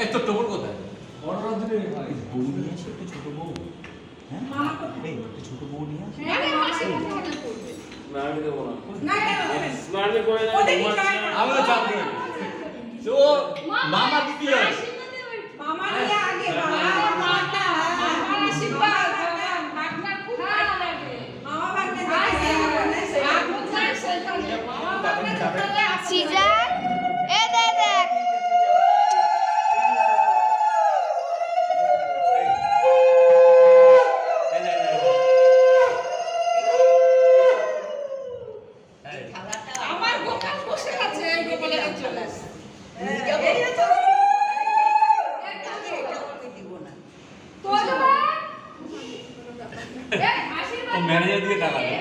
এই তোর টোপর কোথায়? বড় রাধুরে হয় বউ নিয়ে আসে একটা ছোট বউ। হ্যাঁ মামা কোথায়? এই একটা ছোট বউ নিয়ে আসে। হ্যাঁ রে, মাসি কোথায় করবে? না আমি দেবো না। না কেন? স্নান করে না ওদের কি চায় না? আমি তো চাপ দেব। তো মামা দিদি হয়। মামা নিয়ে আগে মামা মাটা মামার আশীর্বাদ ভাগনা খুব ভালো লাগে মামা ভাগনা দেখে আপন চাই সেখানে মামা ভাগনা চলে আসে সিজার এ দে দেখ আমার গোপাল বসে আছে এই গোপালের চলে আসে এই তো ও ম্যানেজার দিকে তাকাবে।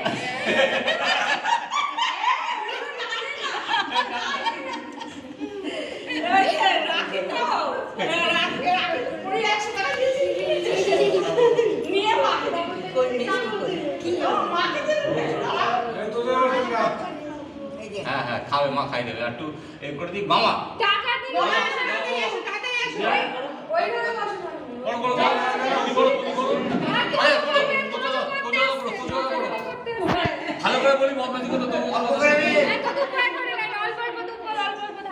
হ্যাঁ হ্যাঁ খাবে মা খাই দেবে একটু এ করে দিই মামা করো করো তুমি করো তুমি করো আরে করো ভালো করে বলি বদমাইশি করতে তো অল্প করে আমি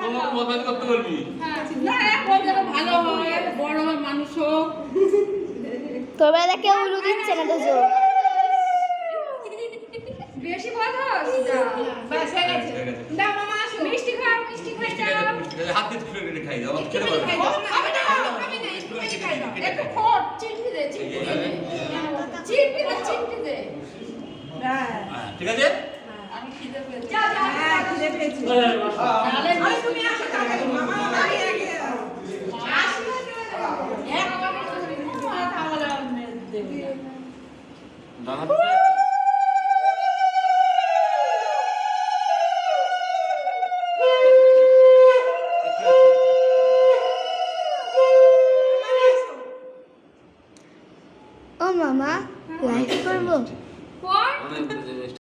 তোমাকে বদমাইশি করতে বলবি ভালো হয় বড় মানুষ হোক তোর বেলা কেউ উলু দিচ্ছে না তো জোর বেশি কথা বাস হয়ে গেছে দাও মামা আসো মিষ্টি খাও মিষ্টি খাই দাও হাত দিয়ে তুলে খাই দাও খেতে পারবে আমি না একটু খাই দাও একটু খোট চিমটি দে চিমটি দে হ্যাঁ ঠিক আছে আমি খিদে পেয়েছি যা যা হ্যাঁ খিদে পেয়েছি তাহলে তুমি আসো তাড়াতাড়ি মামা বাড়ি আগে আসো এক বাবা তুমি খাওয়ালে দেবে দানা ও মামা লাইক করবো কোন